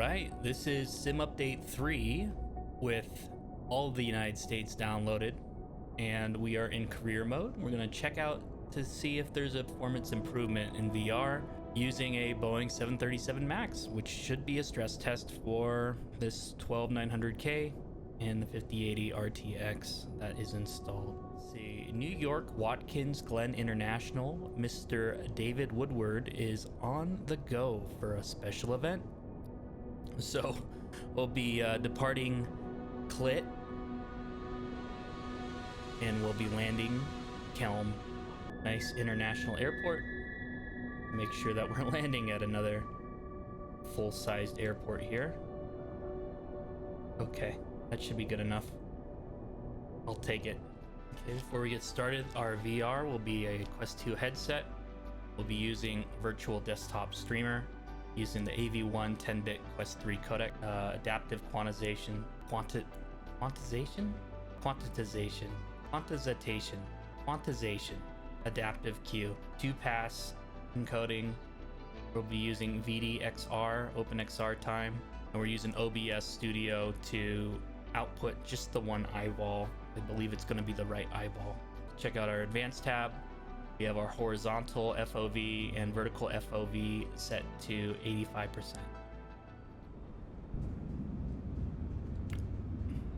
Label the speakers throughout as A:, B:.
A: right, this is Sim Update 3 with all of the United States downloaded, and we are in career mode. We're going to check out to see if there's a performance improvement in VR using a Boeing 737 MAX, which should be a stress test for this 12900K and the 5080 RTX that is installed. Let's see, New York Watkens Glen International, Mr. David Woodward is on the go for a special event. So we'll be departing KLIT and we'll be landing KELM. Nice international airport. Make sure that we're landing at another full-sized airport here. Okay, that should be good enough. I'll take it. Okay, before we get started, our VR will be a Quest 2 headset. We'll be using virtual desktop streamer using the AV1 10-bit Quest 3 codec, adaptive quantization, adaptive queue, 2-pass encoding. We'll be using VDXR, OpenXR time, and we're using OBS Studio to output just the one eyeball. I believe it's going to be the right eyeball. Check out our advanced tab. We have our horizontal FOV and vertical FOV set to 85%.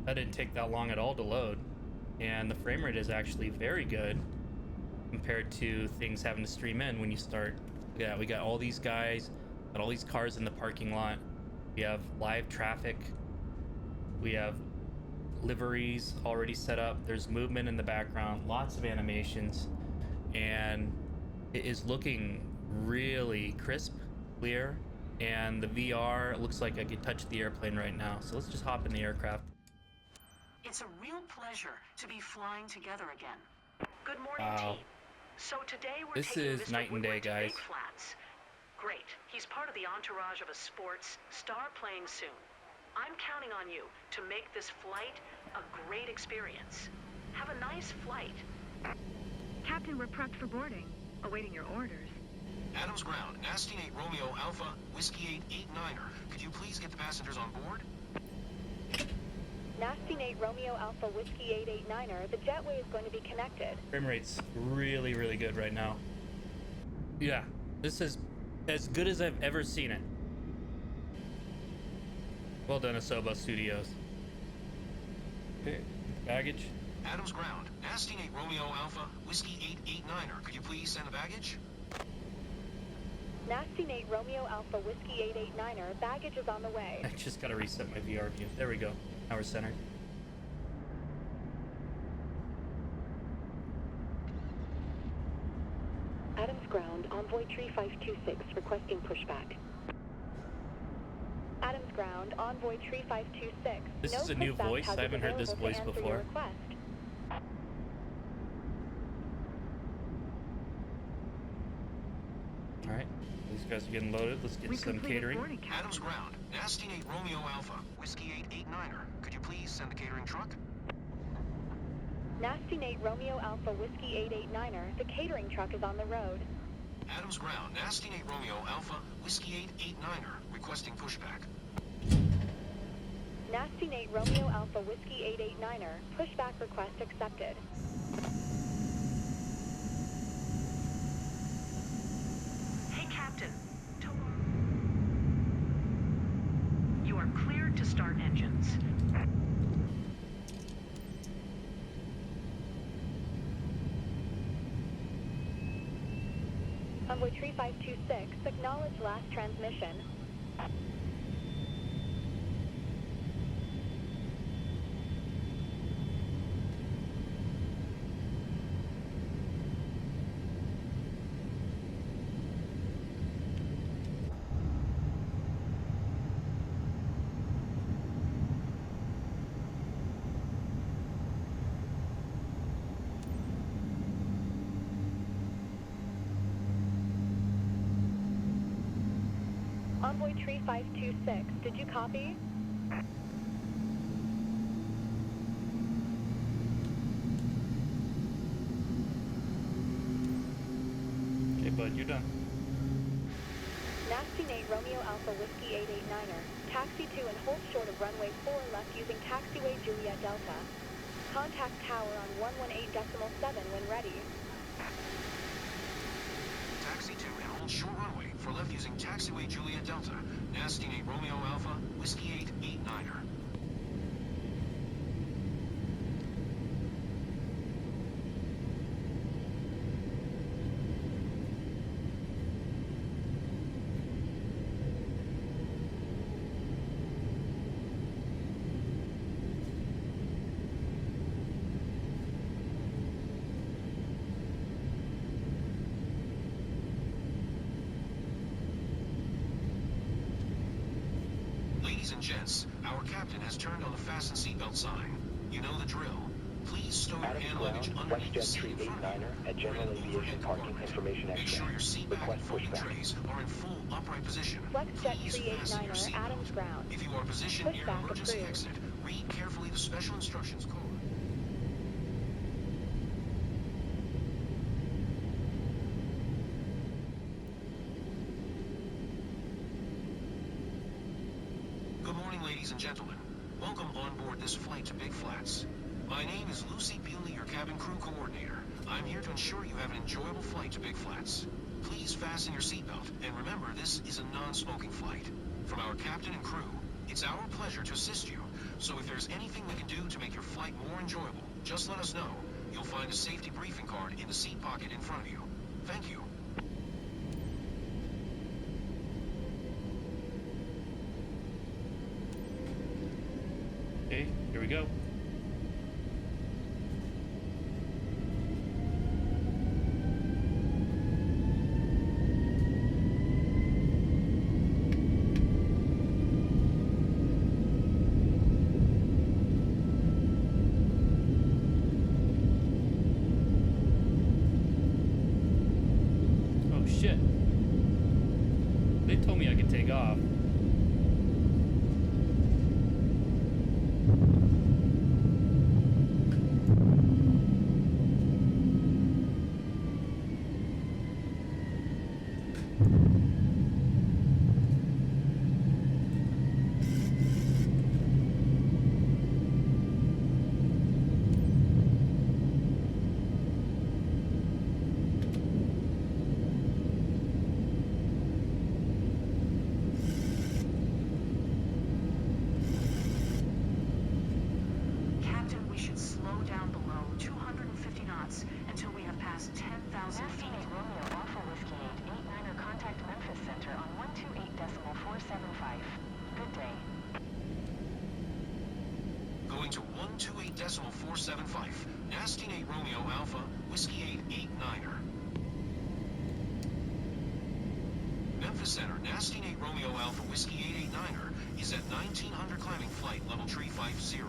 A: That didn't take that long at all to load, and the frame rate is actually very good compared to things having to stream in when you start. Yeah, we got all these guys, got all these cars in the parking lot. We have live traffic. We have liveries already set up. There's movement in the background, lots of animations, and it is looking really crisp, clear, and the VR looks like I could touch the airplane right now. So let's just hop in the aircraft.
B: It's a real pleasure to be flying together again. Good morning, team. So today we're
A: this
B: taking
A: is
B: Mr.
A: night and day,
B: Woodward to
A: guys.
B: Big Flats. Great. He's part of the entourage of a sports star playing soon. I'm counting on you to make this flight a great experience. Have a nice flight.
C: Captain, we're prepped for boarding, awaiting your orders.
D: Adams Ground, Nasty Nate Romeo Alpha, Whiskey 889er. Could you please get the passengers on board?
E: Nasty Nate Romeo Alpha Whiskey 889er, the jetway is going to be connected.
A: Frame rate's really, really good right now. Yeah, this is as good as I've ever seen it. Well done, Asobo Studios. Okay, baggage.
D: Adams Ground, Nasty Nate Romeo Alpha, Whiskey 889er. Could you please send the baggage?
E: Nasty Nate Romeo Alpha Whiskey 889er, baggage is on the way.
A: I just gotta reset my VR view. There we go. Now we're centered.
E: Adams Ground, Envoy Tree 526, requesting pushback. Adams Ground, Envoy Tree 526.
A: This
E: no
A: is a new
E: pushback
A: voice. I
E: hazard
A: haven't heard this
E: available to
A: voice
E: answer your
A: before.
E: request.
A: Alright, these guys are getting loaded. Let's get some catering.
D: Adams Ground, Nasty Nate Romeo Alpha, Whiskey 889er. Could you please send the catering truck?
E: Nasty Nate Romeo Alpha Whiskey 889er, the catering truck is on the road.
D: Adams Ground, Nasty Nate Romeo Alpha, Whiskey 889er. Requesting pushback.
E: Nasty Nate Romeo Alpha Whiskey 889er, pushback request accepted.
B: Hey, Captain. You are cleared to start engines.
E: Envoy Tree 526, acknowledge last transmission. Envoy Tree 526, did you copy?
A: Okay, bud, you're done.
E: Nasty Nate Romeo Alpha Whiskey 889er. Taxi to and hold short of runway 4 left using taxiway Juliet Delta. Contact tower on 118.7 when ready.
D: Taxi to and hold short runway for left using taxiway Juliet Delta. Nasty Nate Romeo Alpha, Whiskey 889er. Ladies and gents, our captain has turned on the fasten seatbelt sign. You know the drill. Please stow your hand luggage underneath the seat in front of you.
F: at General Aviation Parking Information
D: Make
F: Extra.
D: sure your seat back and
F: Request
D: folding
F: pushback.
D: trays are in full upright position.
E: WestJet
D: Please fasten your
E: 389er,
D: seatbelt.
E: Adams Ground.
D: If you are positioned near an
E: Pushback
D: emergency
E: approved.
D: exit, read carefully the special instructions card. Good morning, ladies and gentlemen. Welcome on board this flight to Big Flats. My name is Lucy Bealey, your cabin crew coordinator. I'm here to ensure you have an enjoyable flight to Big Flats. Please fasten your seatbelt, and remember, this is a non-smoking flight. From our captain and crew, it's our pleasure to assist you. So if there's anything we can do to make your flight more enjoyable, just let us know. You'll find a safety briefing card in the seat pocket in front of you. Thank you.
A: Okay, here we go. Oh shit. They told me I could take off.
B: Captain, we should slow down below 250 knots until we have passed 10,000 feet.
G: Romeo Alpha Whiskey 889er, contact Memphis Center on 128.475. Good day.
D: Going to 128.475. Nasty Nate Romeo Alpha, Whiskey 889er. Memphis Center, Nasty Nate Romeo Alpha, Whiskey 889er is at 1900 climbing flight level 350.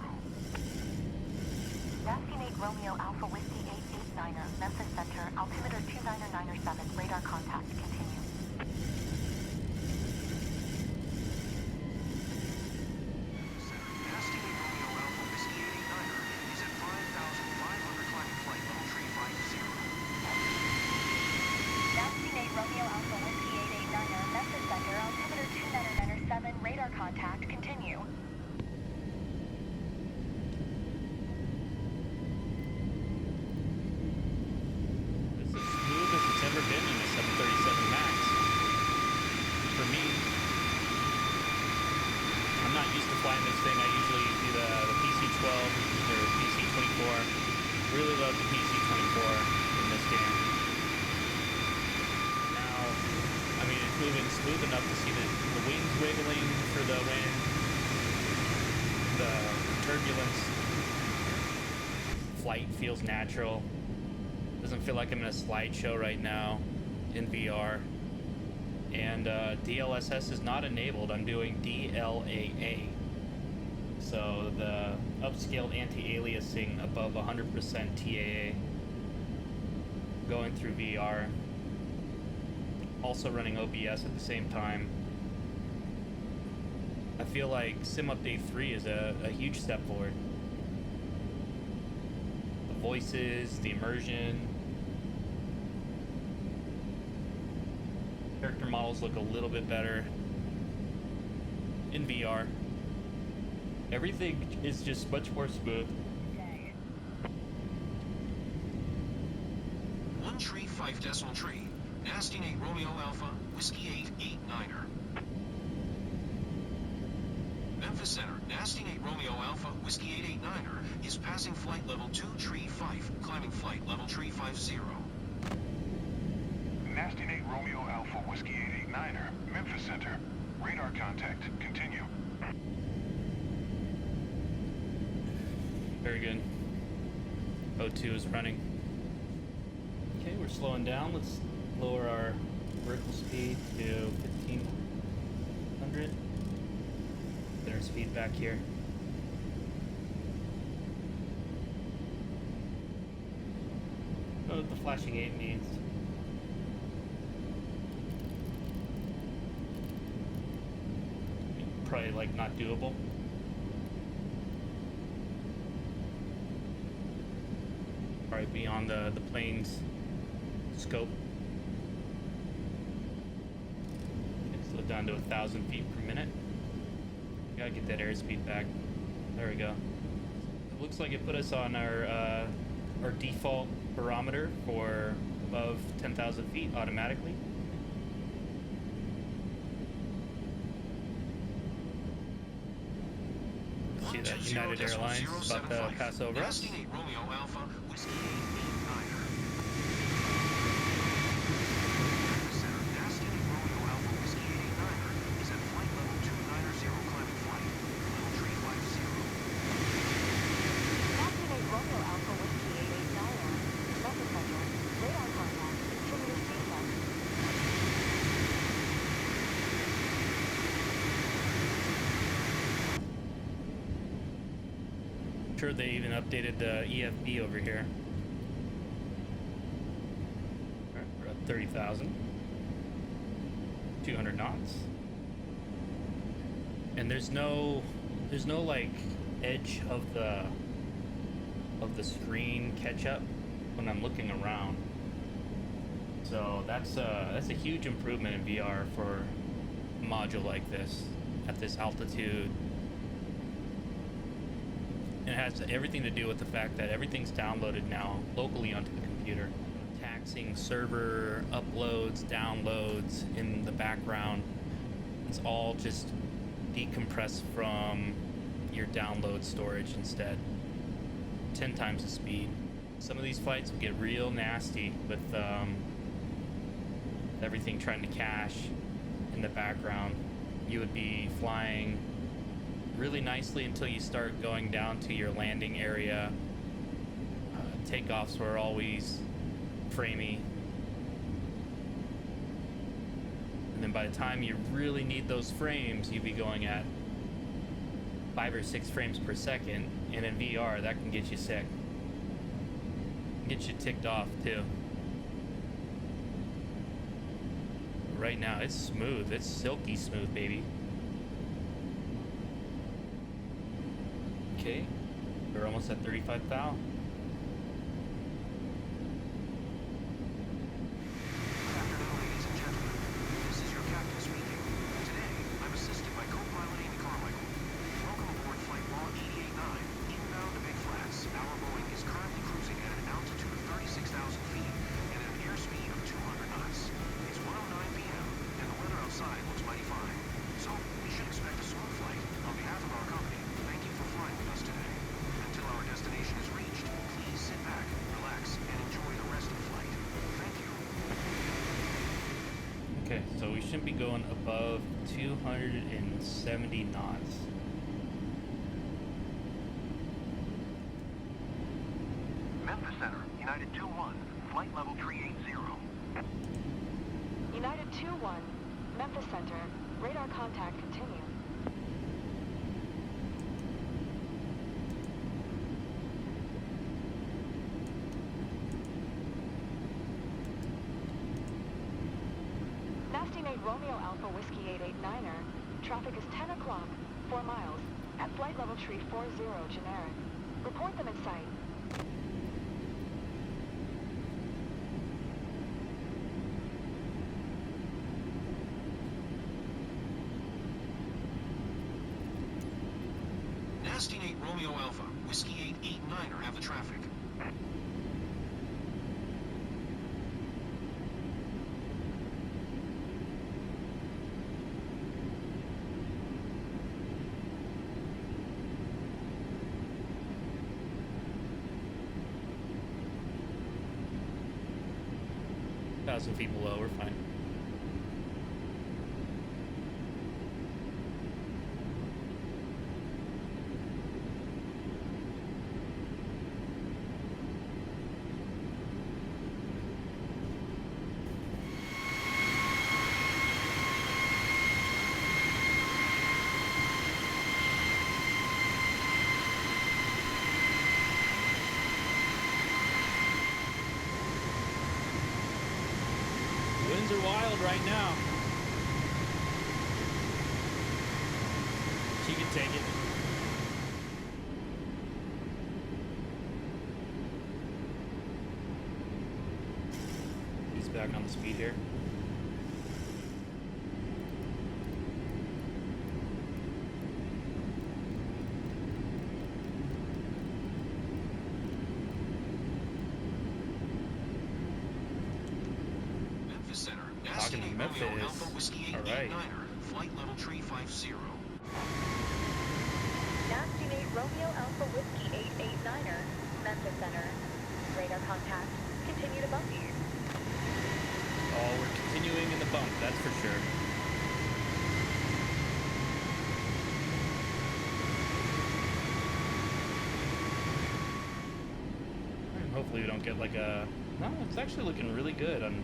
G: Nasty Nate Romeo Alpha Whiskey 889er, Memphis Center, altimeter 29907, radar contact, continue.
D: Nasty Nate Romeo Alpha, Whiskey 889er is at 5500 climbing flight level 350.
E: Nasty Nate Romeo Alpha Whiskey 889er, Memphis Center, altimeter 29907, radar contact, continue.
A: This is as smooth as it's ever been in a 737 MAX. For me. I'm not used to flying this thing. I usually do the PC-12 or PC-24. Really love the PC-24 in this game. Now, I mean, it's moving smooth enough to see the wings wiggling for the wind, the turbulence. Flight feels natural. Doesn't feel like I'm in a slideshow right now in VR. And DLSS is not enabled. I'm doing DLAA. So the upscaled anti-aliasing above 100% TAA. Going through VR. Also running OBS at the same time. I feel like Sim Update 3 is a huge step forward. The voices, the immersion. Character models look a little bit better in VR. Everything is just much more smooth.
D: 1 tree 5 decimal tree. Nasty Nate Romeo Alpha, Whiskey 889er. Memphis Center, Nasty Nate Romeo Alpha, Whiskey 889er is passing flight level 2 tree 5, climbing flight level tree 50.
H: Nasty Nate Romeo Alpha, Whiskey 889er, Memphis Center. Radar contact, continue.
A: Very good. O2 is running. Okay, we're slowing down. Let's lower our vertical speed to 1500. Get our speed back here. I don't know what the flashing 8 means. Probably like not doable. Probably beyond the plane's scope. Slow down to 1,000 feet per minute. Gotta get that airspeed back. There we go. It looks like it put us on our default barometer for above 10,000 feet automatically. See that United Airlines is about to pass over us.
D: Nasty Nate Romeo Alpha, Whiskey 889er. Memphis Center, Nasty Nate Romeo Alpha, Whiskey 889er is at flight level 290, climbing flight, level tree 50.
G: Nasty Nate Romeo Alpha, Whiskey 889er, Memphis Center. Radar contact, continue descent.
A: I'm sure they even updated the EFB over here. Alright, we're at 30,000. 200 knots. And there's no like edge of the screen catch up when I'm looking around. So that's a huge improvement in VR for a module like this at this altitude. It has everything to do with the fact that everything's downloaded now locally onto the computer. Taxing server uploads, downloads in the background. It's all just decompressed from your download storage instead. 10 times the speed. Some of these flights will get real nasty with everything trying to cache in the background. You would be flying really nicely until you start going down to your landing area. Takeoffs were always framey. And then by the time you really need those frames, you'd be going at 5 or 6 frames per second. And in VR, that can get you sick. Get you ticked off too. Right now, it's smooth. It's silky smooth, baby. Okay, we're almost at 35,000.
D: Good afternoon, ladies and gentlemen. This is your captain speaking. Today, I'm assisted by co-pilot Amy Carmichael. Welcome aboard Flight Law 889, inbound to Big Flats. Our Boeing is currently cruising at an altitude of 36,000 feet and at an airspeed of 200 knots. It's 1:09 p.m. and the weather outside looks mighty fine. So, we should expect a smooth flight. On behalf of our company, thank you for flying with us today. Until our destination is reached, please sit back, relax, and enjoy the rest of the flight. Thank you.
A: Okay, so we shouldn't be going above 270 knots.
H: Memphis Center, United 2-1, flight level 380.
G: United 2-1, Memphis Center. Radar contact, continue. Nasty Nate Romeo Alpha, Whiskey 889er. Traffic is 10 o'clock, 4 miles, at flight level tree 40, generic. Report them in sight.
D: Nasty Romeo Alpha, Whiskey 889er have the traffic.
A: Thousand feet below, we're fine. Winds are wild right now. She can take it. He's back on the speed here. Talking to Memphis. All right.
D: Flight level tree 50.
E: Nasty Nate Romeo Alpha Whiskey 889er, Memphis Center. Radar contact. Continue to bump you.
A: Oh, we're continuing in the bump, that's for sure. And hopefully we don't get like a... No, it's actually looking really good on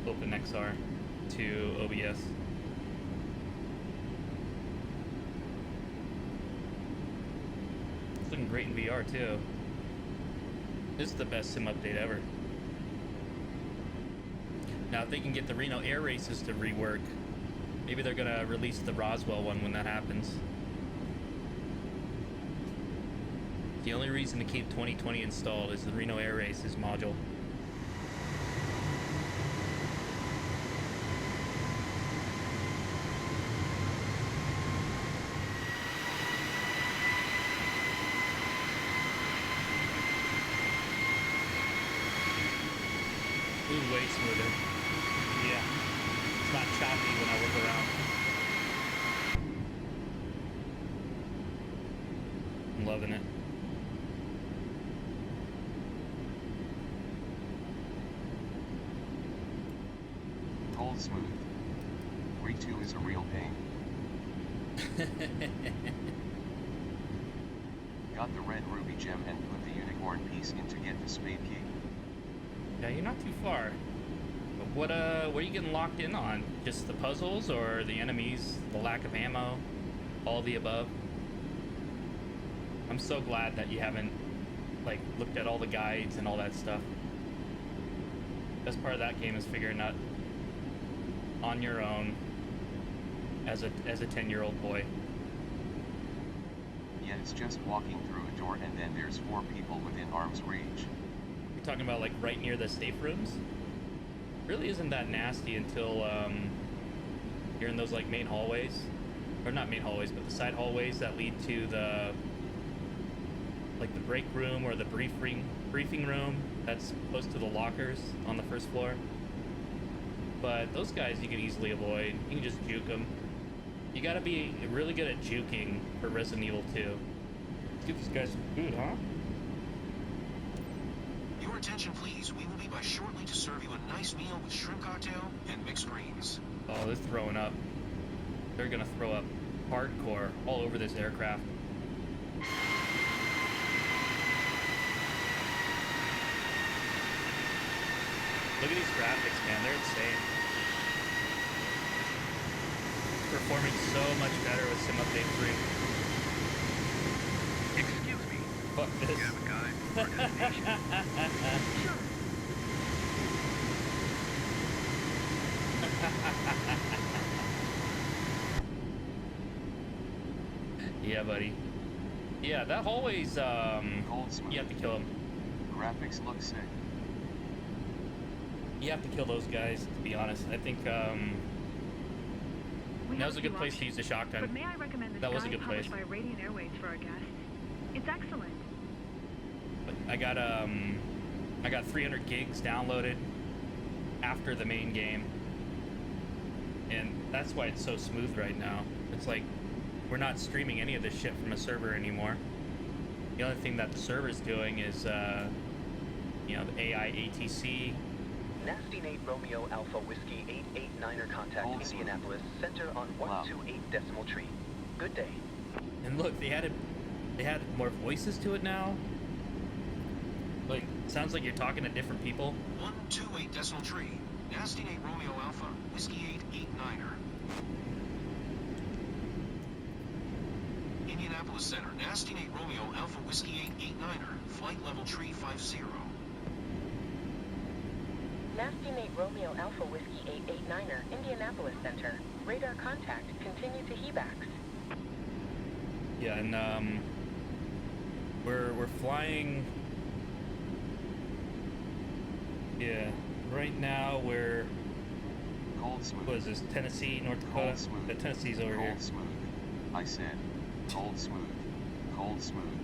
A: OpenXR to OBS. It's looking great in VR too. This is the best sim update ever. Now if they can get the Reno air races to rework, maybe they're gonna release the Roswell one when that happens. The only reason to keep 2020 installed is the Reno air races module. Way smoother. Yeah. It's not choppy when I look around. I'm loving it.
F: Hold smooth. 3-2 is a real pain. Got the red ruby gem and put the unicorn piece in to get the spade key.
A: Yeah, you're not too far. But what are you getting locked in on? Just the puzzles or the enemies, the lack of ammo, all the above? I'm so glad that you haven't like looked at all the guides and all that stuff. Best part of that game is figuring out on your own as a 10-year-old boy.
F: Yeah, it's just walking through a door and then there's 4 people within arm's reach.
A: You're talking about like right near the safe rooms? Really isn't that nasty until you're in those like main hallways. Or not main hallways, but the side hallways that lead to the like the break room or the briefing room that's close to the lockers on the first floor. But those guys you can easily avoid. You can just juke them. You gotta be really good at juking for Resident Evil 2. Let's give these guys some food, huh?
D: Your attention, please. We will be by shortly to serve you a nice meal with shrimp cocktail and mixed greens.
A: Oh, they're throwing up. They're gonna throw up hardcore all over this aircraft. Look at these graphics, man. They're insane. Performing so much better with Sim Update 3.
H: Excuse me.
A: Fuck this.
H: You have a guide for our destination? Sure.
A: Yeah, buddy. Yeah, that hallway's, you have to kill him.
F: Graphics look sick.
A: You have to kill those guys, to be honest. I think,
C: We
A: That
C: have
A: was a good
C: few
A: place to use
C: options,
A: the shotgun.
C: But may I recommend the
A: That was a
C: Sky
A: good place.
C: published by Radiant Airways for our guests? It's excellent.
A: I got 300 gigs downloaded after the main game, and that's why it's so smooth right now. It's like we're not streaming any of this shit from a server anymore. The only thing that the server's doing is, you know, the AI ATC.
I: Nasty Nate Romeo Alpha Whiskey 889er contact
F: Hold
I: Indianapolis Center on 128 decimal tree. Good day.
A: And look, they had more voices to it now. Like, sounds like you're talking to different people.
D: 128 decimal tree. Nasty Nate Romeo Alpha, Whiskey 889er. Indianapolis Center, Nasty Nate Romeo Alpha Whiskey 889er, flight level tree 50.
J: Nasty Nate Romeo Alpha Whiskey 889er, Indianapolis Center. Radar contact, continue to HEBAX.
A: Yeah, and we're flying. Yeah, right now we're.
F: Cold smooth.
A: What is this? Tennessee, North Dakota.
F: Cold smooth.
A: The Tennessee's over here.
F: Cold smooth. I said, cold smooth. Cold smooth.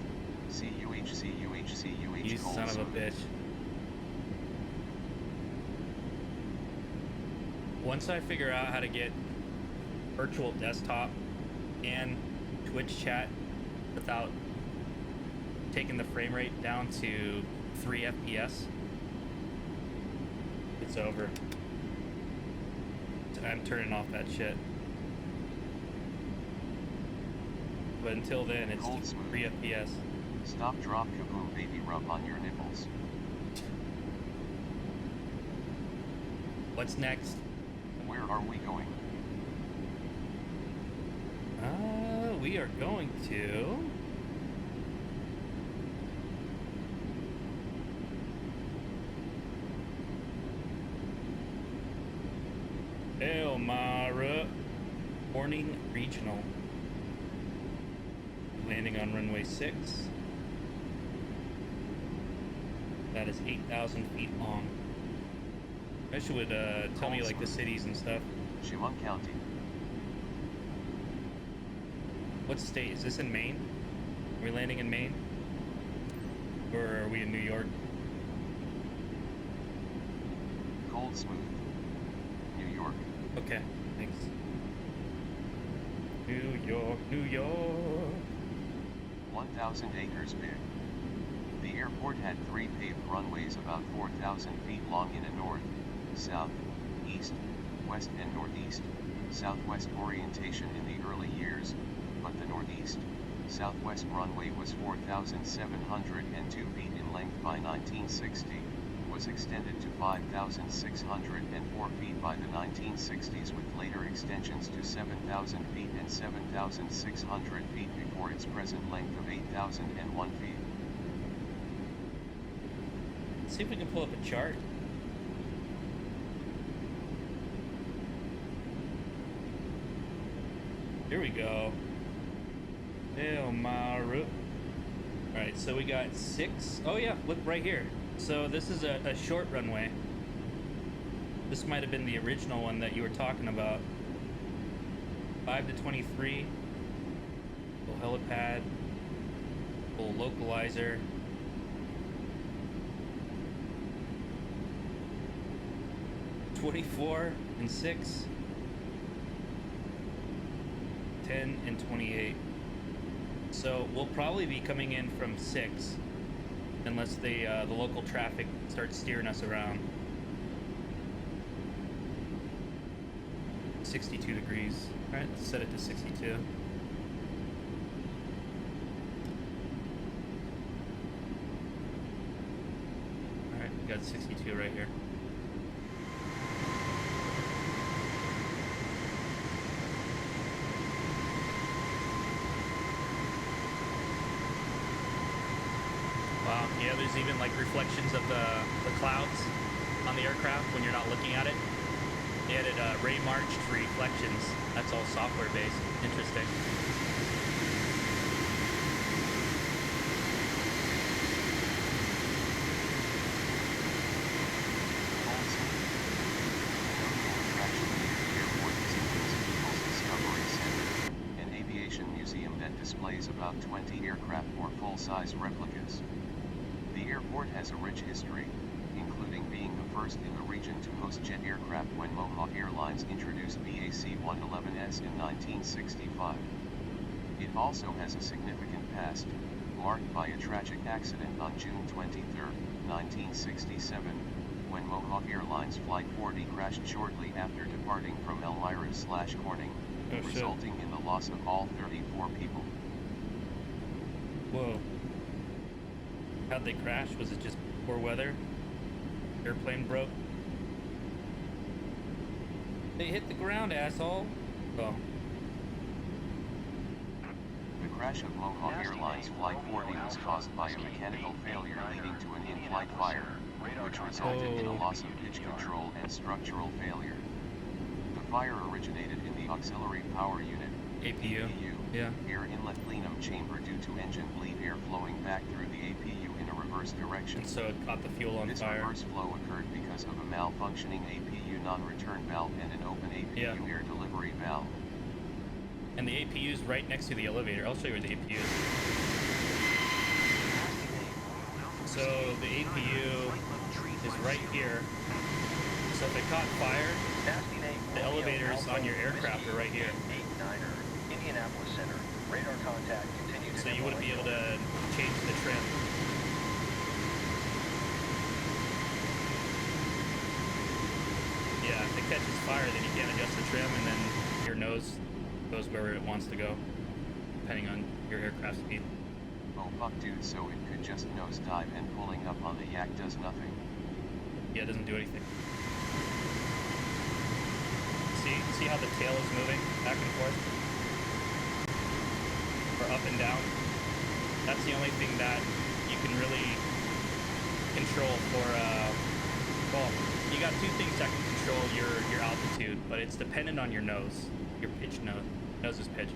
F: CUH, CUH, CUH,
A: You
F: cold
A: son of a
F: smooth.
A: bitch. Once I figure out how to get virtual desktop and Twitch chat without taking the frame rate down to 3 FPS, it's over. I'm turning off that shit. But until then, it's
F: Cold smooth.
A: 3 FPS.
F: Stop, drop, kaboom, baby, rub on your nipples.
A: What's next?
F: Where are we going?
A: We are going to... Elmira Corning Regional. Landing on runway 6. That is 8,000 feet long. I wish it would tell me like the cities and stuff.
F: Chemung County.
A: What state? Is this in Maine? Are we landing in Maine? Or are we in New York?
F: Cold smooth. New York.
A: Okay, thanks. New York, New York.
F: 1,000 acres big. The airport had 3 paved runways about 4,000 feet long in a north, south, east, west and northeast, southwest orientation in the early years, but the northeast, southwest runway was 4,702 feet in length by 1960, was extended to 5,604 feet by the 1960s with later extensions to 7,000 feet and 7,600 feet before its present length of 8,001 feet.
A: Let's see if we can pull up a chart. Here we go. Elmira. Alright, so we got 6. Oh yeah, look right here. So this is a short runway. This might have been the original one that you were talking about. 5 to 23. Full helipad. Full localizer. (24 and 6). 10 and 28. So we'll probably be coming in from 6 unless the local traffic starts steering us around. 62 degrees. All right, let's set it to 62. All right, we got 62 right here. Wow, yeah, there's even like reflections of the clouds on the aircraft when you're not looking at it. They added Ray March reflections. That's all software based. Interesting.
F: Cold smooth. No new attraction near the airport is in Discovery. displays about 20 aircraft or full-size replicas. The airport has a rich history, including being the first in the region to host jet aircraft when Mohawk Airlines introduced BAC-111S in 1965. It also has a significant past, marked by a tragic accident on June 23, 1967, when Mohawk Airlines Flight 40 crashed shortly after departing from Elmira/Corning, resulting in the loss of all 34 people.
A: Whoa. How'd they crash? Was it just poor weather? Airplane broke? They hit the ground, asshole. Oh.
F: The crash of Mohawk Airlines Flight 40 was caused by a mechanical failure leading to an in-flight fire, which resulted in a loss of pitch control and structural failure. The fire originated in the Auxiliary Power Unit
A: APU. Yeah.
F: Air inlet plenum chamber due to engine bleed air flowing back through the APU in a reverse direction.
A: So it caught the fuel on
F: this
A: fire.
F: This reverse flow occurred because of a malfunctioning APU non-return valve and an open APU air delivery valve.
A: And the APU is right next to the elevator. I'll show you where the APU is. So the APU is right here. So if it caught fire, the elevators on your aircraft are right here.
I: Indianapolis Center. Radar contact continued.
A: So you wouldn't be able to change the trim. Yeah, if it catches fire, then you can't adjust the trim, and then your nose goes wherever it wants to go, depending on your aircraft speed.
F: Oh fuck dude, so it could just nosedive and pulling up on the yak does nothing.
A: Yeah, it doesn't do anything. See how the tail is moving back and forth? Or up and down? That's the only thing that you can really control for, well, you got two things that can control your altitude, but it's dependent on your nose, your pitch nose's pitch.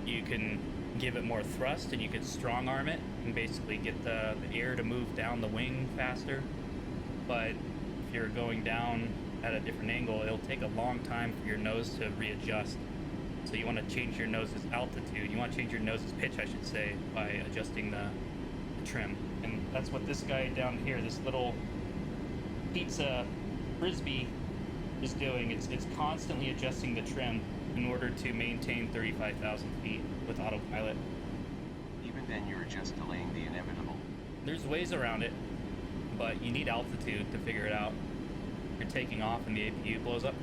A: You can give it more thrust and you can strong arm it and basically get the air to move down the wing faster. But if you're going down at a different angle, it'll take a long time for your nose to readjust. So you want to change your nose's altitude. You want to change your nose's pitch, I should say, by adjusting the trim. And that's what this guy down here, this little pizza frisbee, is doing. It's constantly adjusting the trim in order to maintain 35,000 feet with autopilot.
F: Even then, you're just delaying the inevitable.
A: There's ways around it, but you need altitude to figure it out. You're taking off and the APU blows up.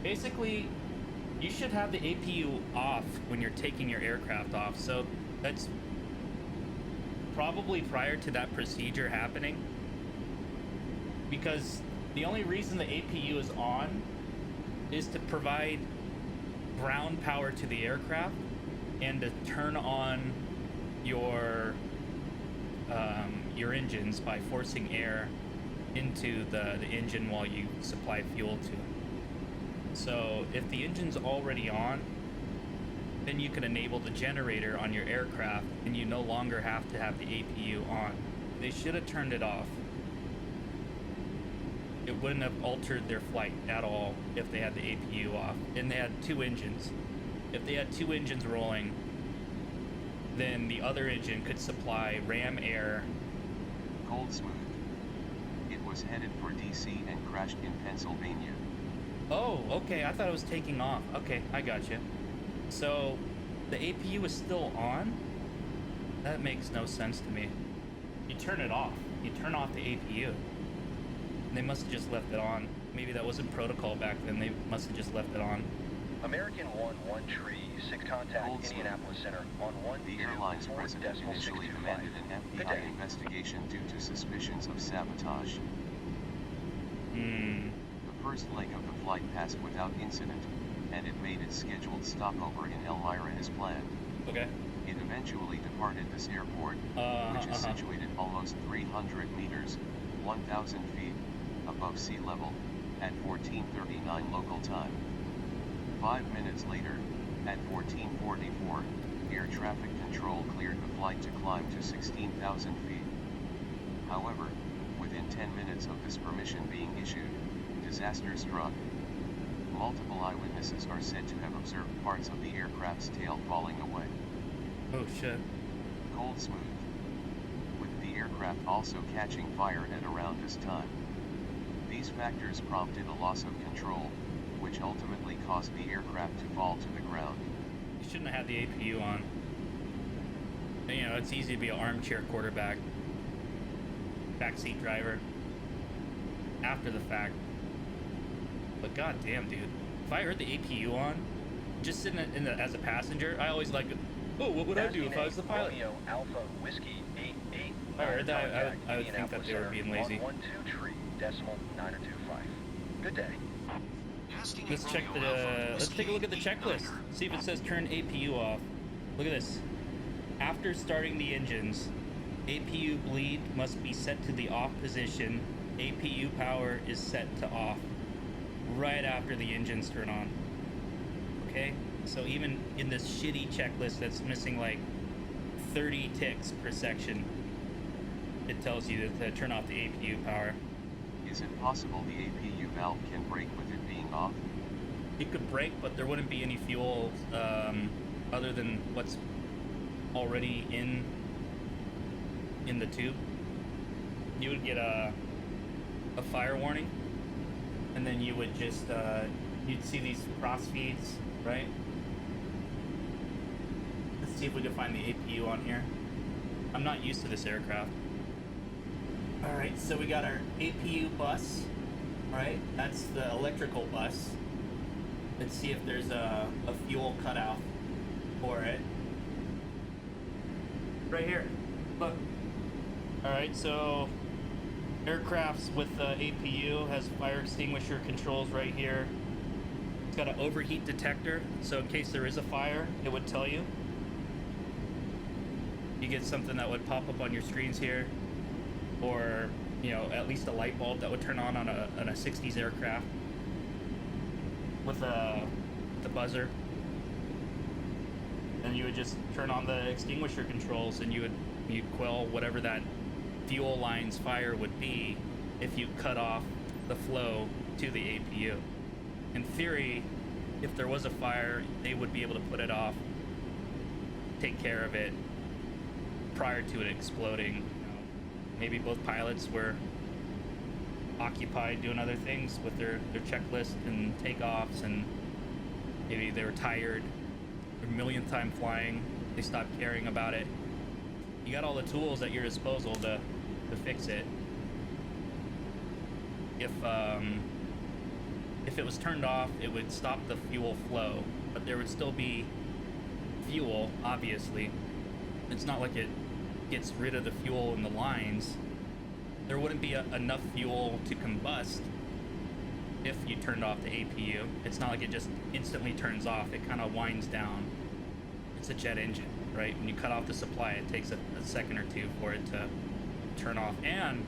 A: Basically, you should have the APU off when you're taking your aircraft off. So that's probably prior to that procedure happening, because the only reason the APU is on is to provide ground power to the aircraft and to turn on your engines by forcing air into the engine while you supply fuel to it. So if the engine's already on, then you can enable the generator on your aircraft and you no longer have to have the APU on. They should have turned it off. It wouldn't have altered their flight at all if they had the APU off. And they had two engines. If they had two engines rolling, then the other engine could supply ram air.
F: Cold smooth. It was headed for DC and crashed in Pennsylvania.
A: Oh, okay. I thought it was taking off. Okay, I got you. So the APU is still on? That makes no sense to me. You turn it off. You turn off the APU. They must have just left it on. Maybe that wasn't protocol back then. They must have just left it on.
I: American 1-1 Tree, 6 contact Indianapolis Center on 1.
F: The airline's president initially demanded an FBI investigation due to suspicions of sabotage. The first leg of the flight passed without incident, and it made its scheduled stopover in Elmira as planned.
A: Okay.
F: It eventually departed this airport, which is situated almost 300 meters, 1,000 feet, above sea level, at 14:39 local time. 5 minutes later, at 14:44, air traffic control cleared the flight to climb to 16,000 feet. However, within 10 minutes of this permission being issued, disaster struck. Multiple eyewitnesses are said to have observed parts of the aircraft's tail falling away.
A: Oh shit.
F: Cold smooth. With the aircraft also catching fire at around this time. These factors prompted a loss of control, which ultimately caused the aircraft to fall to the ground.
A: You shouldn't have had the APU on. You know, it's easy to be an armchair quarterback, backseat driver, after the fact. But goddamn, dude, if I heard the APU on, just sitting as a passenger, I always like, oh, what would I do if I was the pilot?
I: Romeo Alpha Whiskey 88.
A: If I heard that, I would think that they were being lazy.
I: 112 tree decimal 925. Good day.
A: Let's check the. Let's take a look at the checklist. See if it says turn APU off. Look at this. After starting the engines, APU bleed must be set to the off position. APU power is set to off right after the engines turn on. Okay, so even in this shitty checklist that's missing like 30 ticks per section, it tells you to turn off the APU power.
F: Is it possible the APU valve can break with it being off?
A: It could break, but there wouldn't be any fuel other than what's already in the tube. You would get a fire warning, and then you would just you'd see these cross feeds, right? Let's see if we can find the APU on here. I'm not used to this aircraft. All right, so we got our APU bus, right? That's the electrical bus. Let's see if there's a fuel cutoff for it. Right here, look. All right, so aircrafts with APU has fire extinguisher controls right here. It's got an overheat detector, so in case there is a fire, it would tell you. You get something that would pop up on your screens here, or you know, at least a light bulb that would turn on a 60s aircraft with the buzzer. And you would just turn on the extinguisher controls, and you'd quell whatever that fuel line's fire would be if you cut off the flow to the APU. In theory, if there was a fire, they would be able to put it off, take care of it prior to it exploding. You know, maybe both pilots were occupied doing other things with their checklist and takeoffs, and maybe they were tired, their millionth time flying, they stopped caring about it. You got all the tools at your disposal to fix it. If it was turned off, it would stop the fuel flow, but there would still be fuel, obviously. It's not like it gets rid of the fuel in the lines. There wouldn't be enough fuel to combust if you turned off the APU. It's not like it just instantly turns off. It kind of winds down. It's a jet engine, right? When you cut off the supply, it takes a second or two for it to turn off. And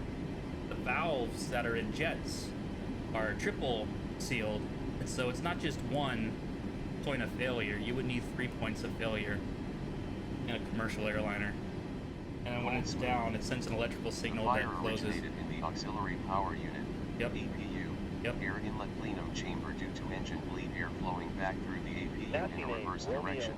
A: the valves that are in jets are triple sealed, and so it's not just one point of failure. You would need 3 points of failure in a commercial airliner. And when it's down, it sends an electrical signal that closes.
F: Originated in the auxiliary power unit,
A: Yep.
F: APU,
A: Yep.
F: air inlet plenum chamber due to engine bleed air flowing back through the APU in a reverse direction.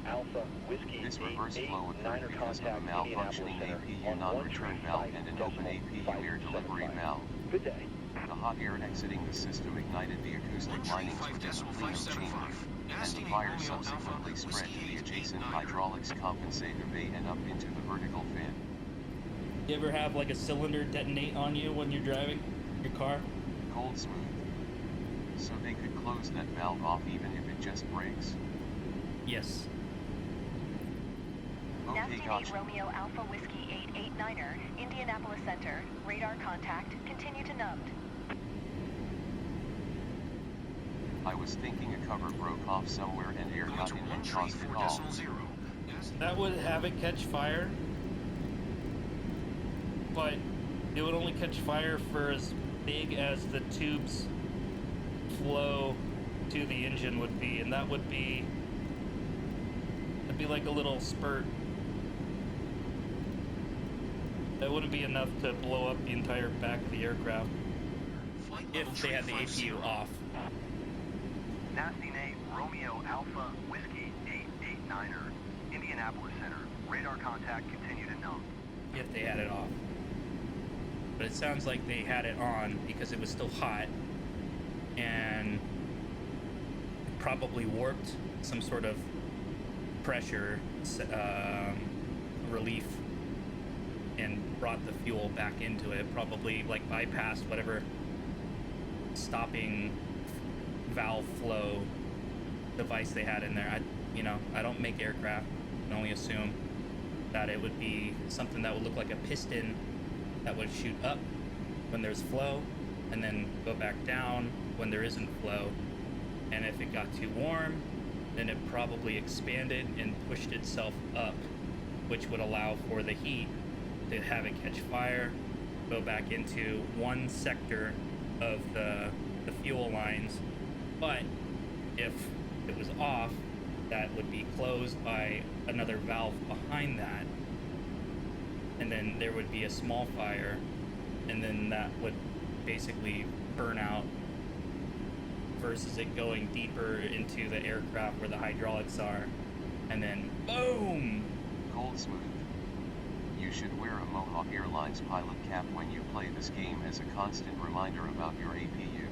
F: This reverse flow occurred because of a malfunctioning APU non-return valve and an open APU air delivery valve.
I: Good day.
F: The hot air exiting the system ignited the acoustic linings within the plenum chamber, and the fire subsequently spread to the adjacent hydraulics compensator bay and up into the vertical fin.
A: You ever have like a cylinder detonate on you when you're driving your car?
F: Cold smooth. So they could close that valve off even if it just breaks.
A: Yes.
F: Okay, gotcha.
E: Romeo Alpha Whiskey 889er, Indianapolis Center. Radar contact. Continue to numbed.
F: I was thinking a cover broke off somewhere and air got in and caused it all.
A: That would have it catch fire, but it would only catch fire for as big as the tube's flow to the engine would be, and that'd be like a little spurt. That wouldn't be enough to blow up the entire back of the aircraft if they had the APU off.
I: Nasty Nate, Romeo Alpha Whiskey 889er, Indianapolis Center, Radar contact, continue to numb.
A: If they had it off. But it sounds like they had it on because it was still hot and probably warped some sort of pressure relief and brought the fuel back into it. Probably like bypassed whatever stopping valve flow device they had in there. I don't make aircraft. I can only assume that it would be something that would look like a piston that would shoot up when there's flow and then go back down when there isn't flow. And if it got too warm, then it probably expanded and pushed itself up, which would allow for the heat to have it catch fire, go back into one sector of the fuel lines. But if it was off, that would be closed by another valve behind that, and then there would be a small fire, and then that would basically burn out, versus it going deeper into the aircraft where the hydraulics are, and then boom!
F: Cold smooth. You should wear a Mohawk Airlines pilot cap when you play this game as a constant reminder about your APU.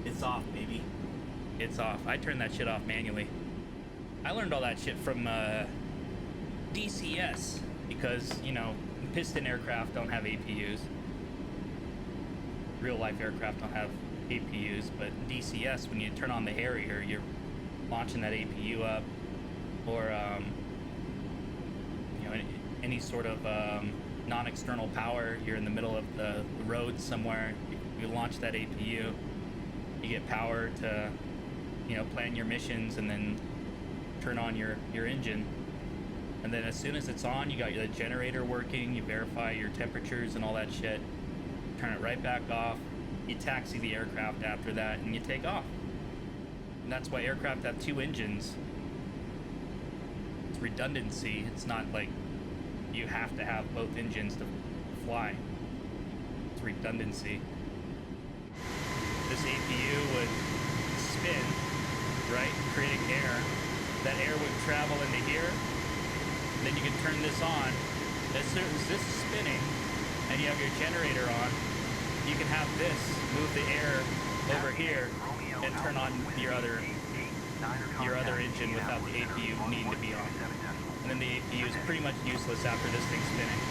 A: It's off, baby. It's off. I turned that shit off manually. I learned all that shit from DCS because, piston aircraft don't have APUs. Real life aircraft don't have APUs, but DCS, when you turn on the Harrier, you're launching that APU up, or any sort of non-external power. You're in the middle of the road somewhere, you launch that APU, you get power to plan your missions and then turn on your engine. And then as soon as it's on, you got the generator working, you verify your temperatures and all that shit, turn it right back off, you taxi the aircraft after that, and you take off. And that's why aircraft have two engines. It's redundancy. It's not like you have to have both engines to fly. It's redundancy. This APU would spin, right, creating air. That air would travel into here. Then you can turn this on. As soon as this is spinning and you have your generator on, you can have this move the air over here and turn on your other engine without the APU needing to be on. And then the APU is pretty much useless after this thing's spinning.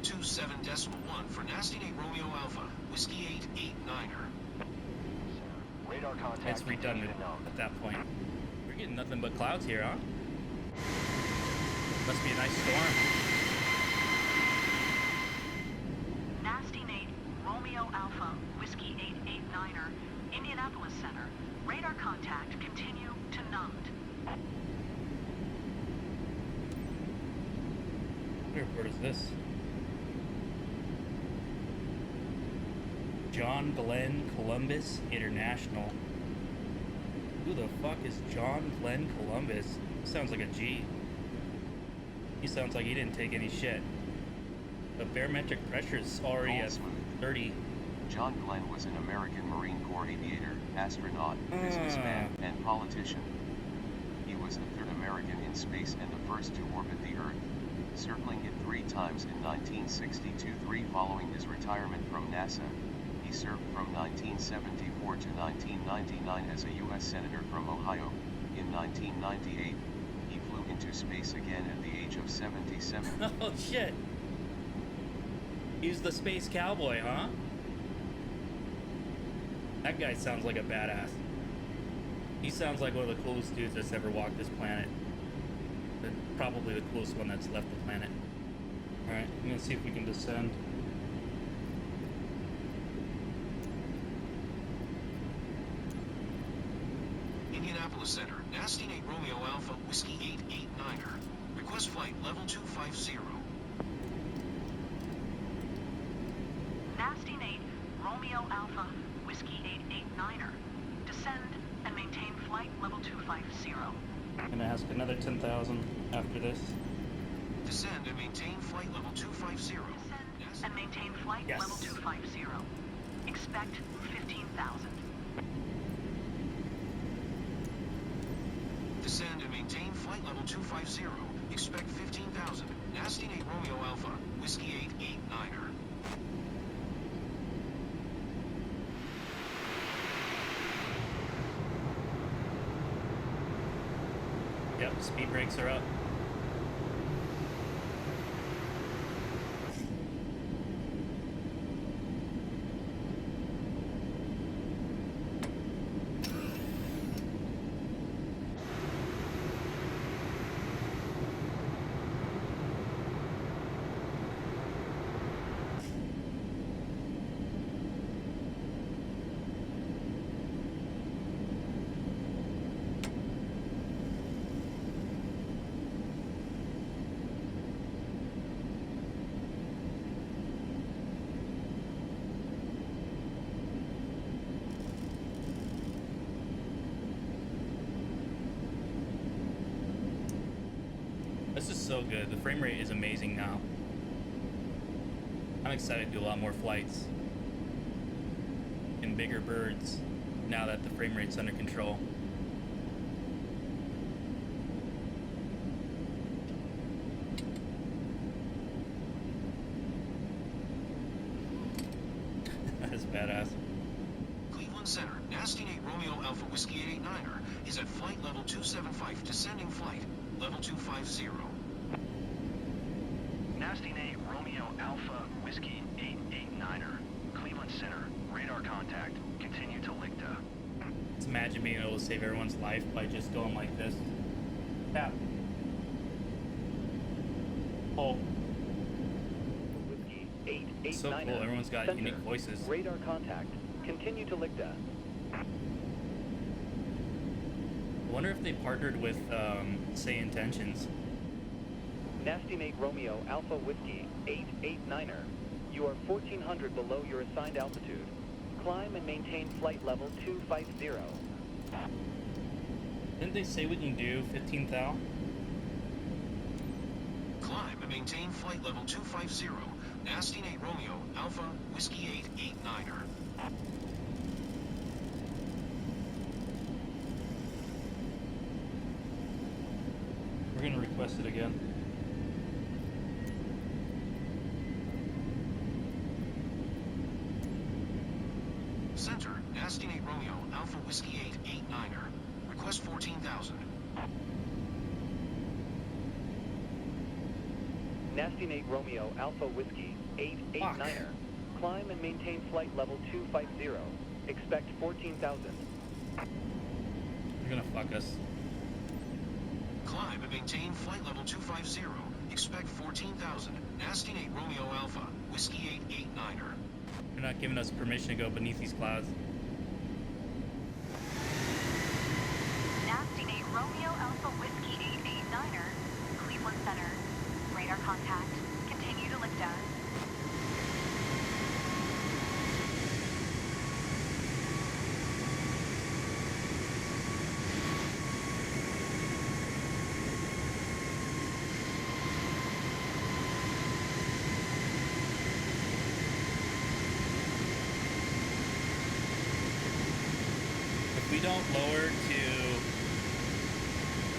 D: 127.1 for Nasty Nate Romeo Alpha, Whiskey 889er.
I: Radar contact.
A: It's redundant at that point. We're getting nothing but clouds here, huh? Must be a nice storm.
B: Nasty Nate, Romeo Alpha, Whiskey 889er, Indianapolis Center. Radar contact, continue to numbed.
A: What airport is this? John Glenn Columbus International. Who the fuck is John Glenn Columbus? Sounds like a G. He sounds like he didn't take any shit. The barometric pressure is already at 30.
F: John Glenn was an American Marine Corps aviator, astronaut, businessman, and politician. He was the third American in space and the first to orbit the Earth, circling it 3 times in 1962-3 following his retirement from NASA. He served from 1974 to 1999 as a U.S. Senator from Ohio. In 1998, he flew into space again at the age of 77.
A: Oh shit! He's the space cowboy, huh? That guy sounds like a badass. He sounds like one of the coolest dudes that's ever walked this planet. Probably the coolest one that's left the planet. Alright, I'm gonna see if we can descend.
D: Indianapolis Center, Nasty Nate Romeo Alpha, Whiskey 889er. Request flight level 250.
B: Nasty Nate, Romeo Alpha, Whiskey 889er. Descend and maintain flight level 250.
A: I'm gonna ask another 10,000 after this.
D: Descend and maintain flight level 250.
B: Descend and maintain flight level 250. Expect 15,000.
D: Descend and maintain flight level 250. Expect 15,000. Nasty Nate Romeo Alpha, Whiskey 889er.
A: Yep, speed brakes are up. This is so good. The frame rate is amazing now. I'm excited to do a lot more flights in bigger birds now that the frame rate's under control. That's badass.
D: Cleveland Center, Nasty Nate Romeo Alpha Whiskey 889er is at flight level 275, descending flight, level 250.
I: Nasty Nate Romeo Alpha Whiskey 889er. Cleveland Center. Radar contact. Continue to LICTA.
A: Just imagine being able to save everyone's life by just going like this. Tap. Oh.
I: Whiskey 889er.
A: So cool. Everyone's got
I: Center.
A: unique voices.
I: Radar contact. Continue to LICTA.
A: I wonder if they partnered with, Say Intentions.
I: Nasty Nate Romeo Alpha Whiskey 889er. You are 1400 below your assigned altitude. Climb and maintain flight level 250.
A: Didn't they say we can do 15,000?
D: Climb and maintain flight level 250. Nasty Nate Romeo Alpha Whiskey 889er.
A: We're gonna request it again.
D: Center, Nasty Nate Romeo Alpha Whiskey 889er. Request 14,000.
I: Nasty Nate Romeo Alpha Whiskey 889er. Climb and maintain flight level 250. Expect 14,000.
A: You're gonna fuck us.
D: Climb and maintain flight level 250. Expect 14,000. Nasty Nate Romeo Alpha Whiskey 889er.
A: You're not giving us permission to go beneath these clouds.
K: Nasty Nate Romeo Alpha Whiskey 889er. Cleveland Center. Radar contact. Continue to LICTA.
A: If we don't lower to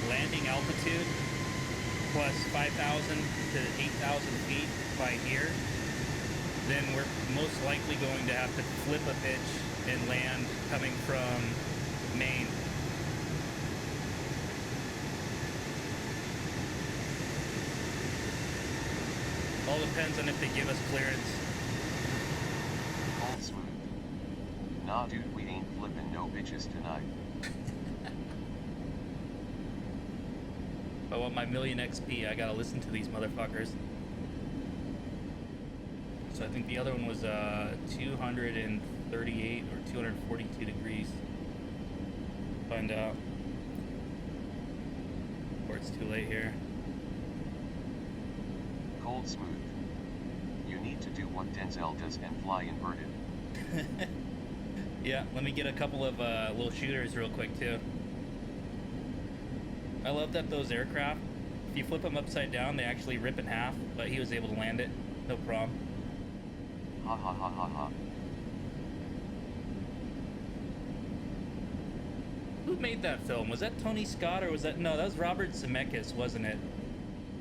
A: landing altitude plus 5,000 to 8,000 feet by here, then we're most likely going to have to flip a pitch and land coming from Maine. All depends on if they give us clearance.
F: Cold smooth. Nah dude, we ain't flipping no bitches tonight.
A: If I want my million XP, I gotta listen to these motherfuckers. So I think the other one was 238 or 242 degrees. Find out. Or it's too late here.
F: Cold smooth. You need to do what Denzel does and fly inverted.
A: Yeah, let me get a couple of little shooters real quick too. I love that those aircraft, if you flip them upside down, they actually rip in half, but he was able to land it, no problem.
F: Ha ha ha ha ha.
A: Who made that film? Was that Tony Scott or was that... No, that was Robert Zemeckis, wasn't it?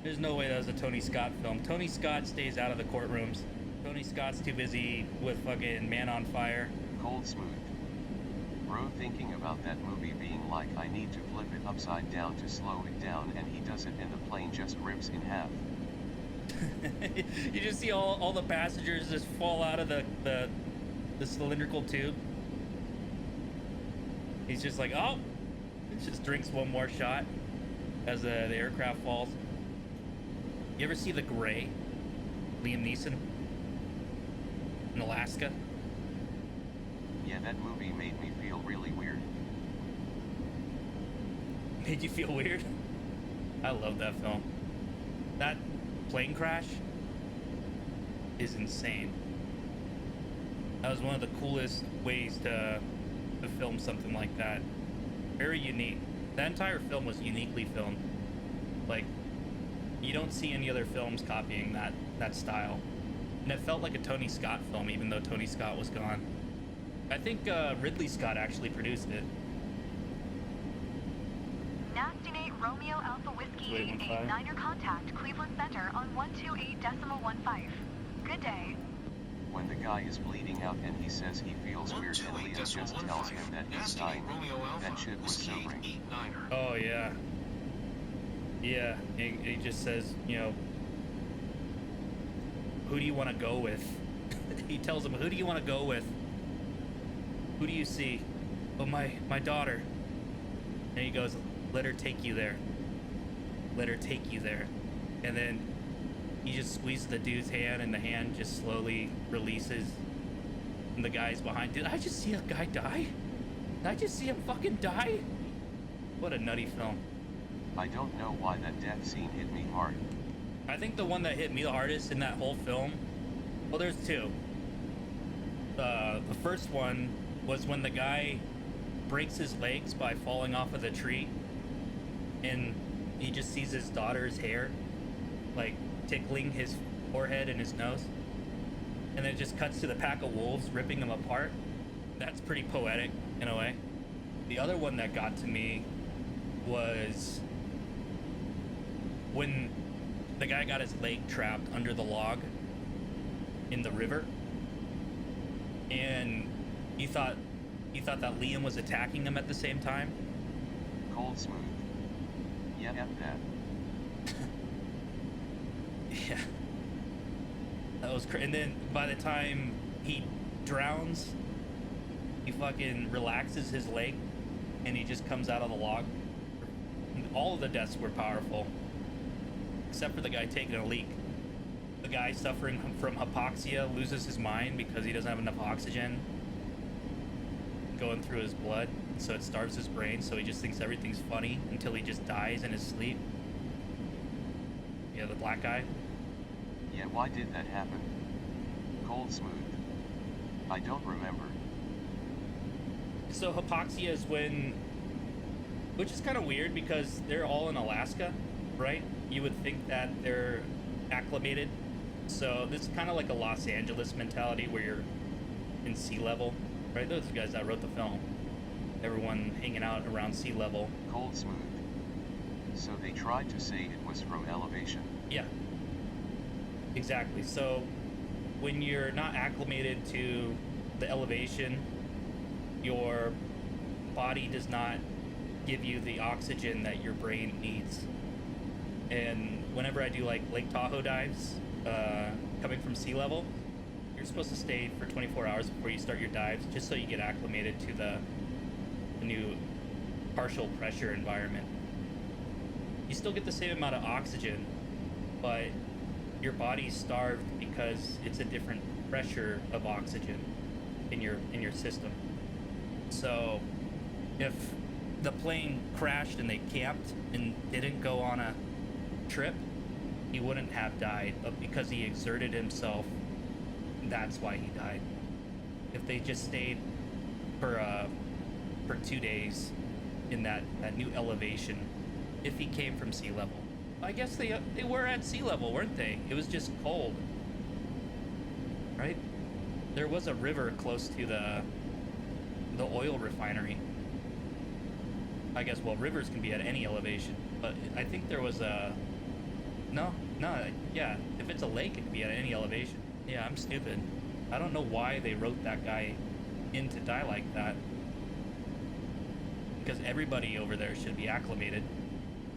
A: There's no way that was a Tony Scott film. Tony Scott stays out of the courtrooms. Tony Scott's too busy with fucking Man on Fire.
F: Cold Smooth. Bro thinking about that movie being like I need to flip it upside down to slow it down and he does it and the plane just rips in half.
A: You just see all the passengers just fall out of the cylindrical tube. He's just like, oh, it just drinks one more shot as the aircraft falls. You ever see The Gray? Liam Neeson in Alaska?
F: Yeah, that movie made me feel really weird.
A: Made you feel weird? I love that film. That plane crash is insane. That was one of the coolest ways to film something like that. Very unique. That entire film was uniquely filmed. Like, you don't see any other films copying that style. And it felt like a Tony Scott film, even though Tony Scott was gone. I think Ridley Scott actually produced it.
K: Nasty Nate Romeo Alpha Whiskey 889er contact Cleveland Center on 128.15. Good day.
F: When the guy is bleeding out and he says he feels weird and Leah just tells him that he's dying, that shit was sobering.
A: Oh yeah. Yeah, he just says, you know, who do you want to go with? He tells him, who do you want to go with? Who do you see? Oh, my daughter. And he goes, let her take you there. Let her take you there. And then he just squeezes the dude's hand and the hand just slowly releases. And the guy's behind. Did I just see a guy die? Did I just see him fucking die? What a nutty film.
F: I don't know why that death scene hit me hard.
A: I think the one that hit me the hardest in that whole film, well, there's two. The first one was when the guy breaks his legs by falling off of the tree, and he just sees his daughter's hair, like, tickling his forehead and his nose. And then it just cuts to the pack of wolves ripping him apart. That's pretty poetic, in a way. The other one that got to me was when the guy got his leg trapped under the log in the river, and he thought that Liam was attacking him at the same time.
F: Cold Smooth. Yeah, that.
A: Yeah. That was crazy. And then by the time he drowns, he fucking relaxes his leg and he just comes out of the log. All of the deaths were powerful, except for the guy taking a leak. The guy suffering from hypoxia loses his mind because he doesn't have enough oxygen going through his blood, so it starves his brain, so he just thinks everything's funny until he just dies in his sleep. Yeah, the black guy.
F: Yeah, why did that happen? Cold Smooth. I don't remember.
A: So hypoxia is when, which is kind of weird because they're all in Alaska, right? You would think that they're acclimated. So this is kind of like a Los Angeles mentality where you're in sea level, right? Those guys that wrote the film. Everyone hanging out around sea level.
F: Cold Smooth. So they tried to say it was from elevation.
A: Yeah. Exactly. So when you're not acclimated to the elevation, your body does not give you the oxygen that your brain needs. And whenever I do like Lake Tahoe dives, coming from sea level, you're supposed to stay for 24 hours before you start your dives, just so you get acclimated to the new partial pressure environment. You still get the same amount of oxygen, but your body's starved because it's a different pressure of oxygen in your system. So if the plane crashed and they camped and didn't go on a trip, he wouldn't have died, but because he exerted himself, that's why he died. If they just stayed for 2 days in that new elevation, if he came from sea level, I guess they were at sea level, weren't they? It was just cold, right? There was a river close to the oil refinery. I guess, well, rivers can be at any elevation, but I think there was a... No, yeah, if it's a lake, it can be at any elevation. Yeah, I'm stupid. I don't know why they wrote that guy in to die like that. Because everybody over there should be acclimated.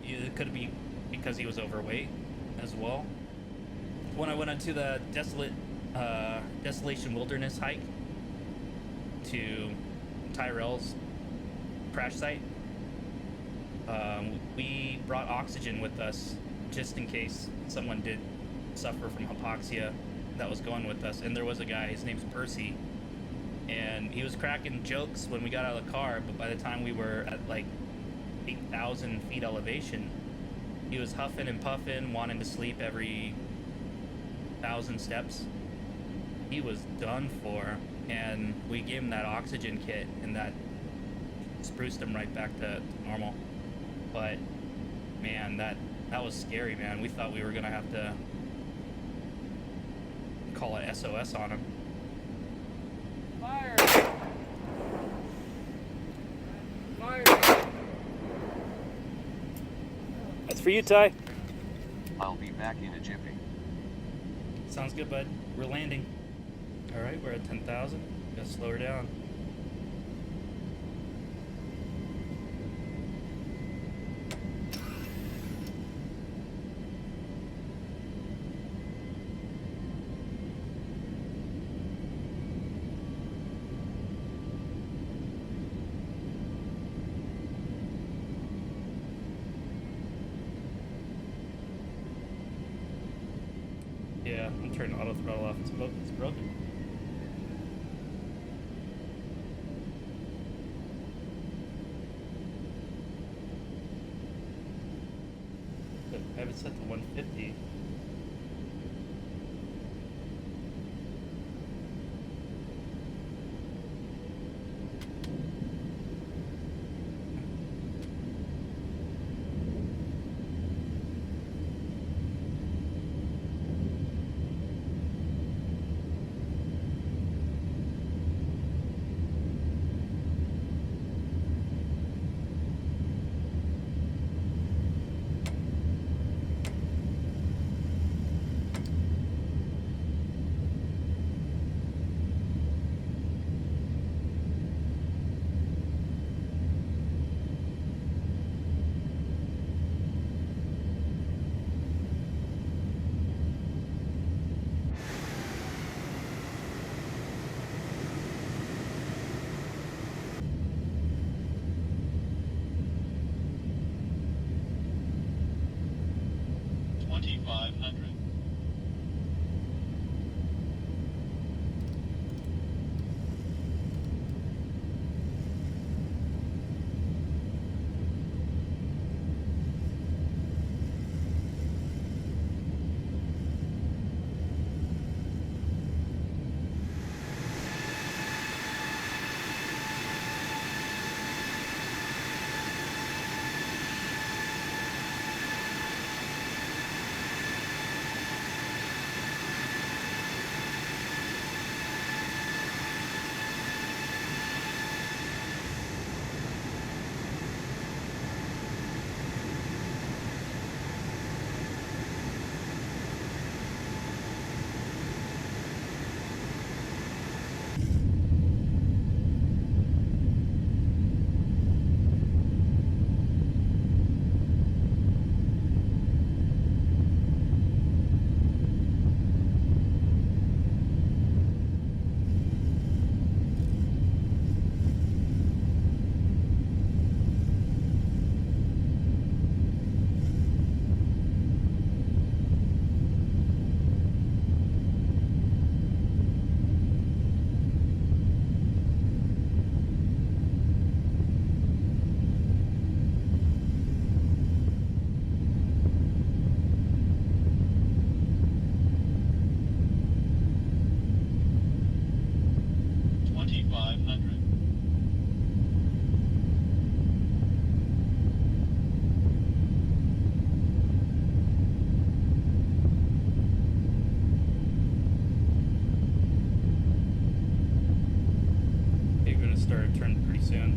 A: It could be because he was overweight as well. When I went onto the Desolation Wilderness hike to Tyrell's crash site, we brought oxygen with us just in case someone did suffer from hypoxia that was going with us. And there was a guy, his name's Percy, and he was cracking jokes when we got out of the car, but by the time we were at like 8,000 feet elevation, he was huffing and puffing, wanting to sleep every 1,000 steps. He was done for, and we gave him that oxygen kit, and that spruced him right back to normal. But man, that was scary, man. We thought we were gonna have to call it SOS on him. Fire! Fire! That's for you, Ty.
F: I'll be back in a jiffy.
A: Sounds good, bud. We're landing. All right, we're at 10,000. Gotta slow her down. Yeah, I'm turning auto throttle off. It's broken. I have it set to 150. Start turning pretty soon.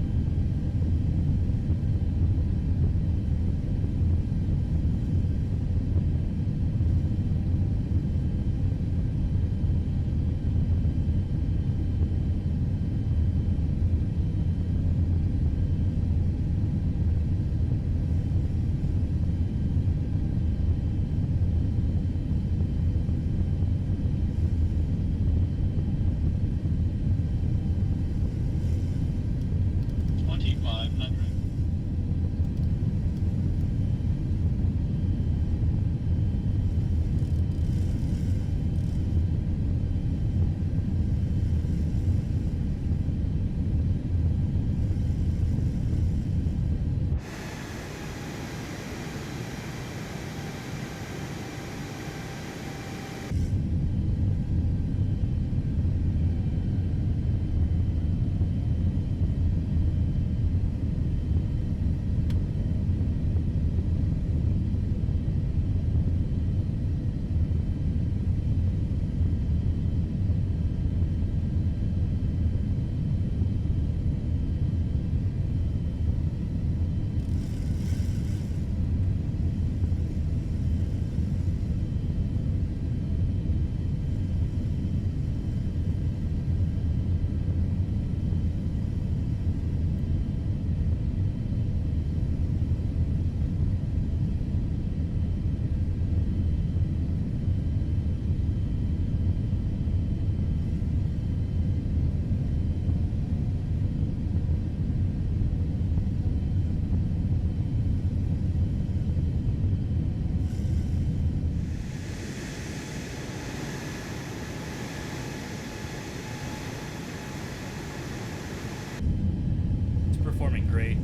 A: performing great.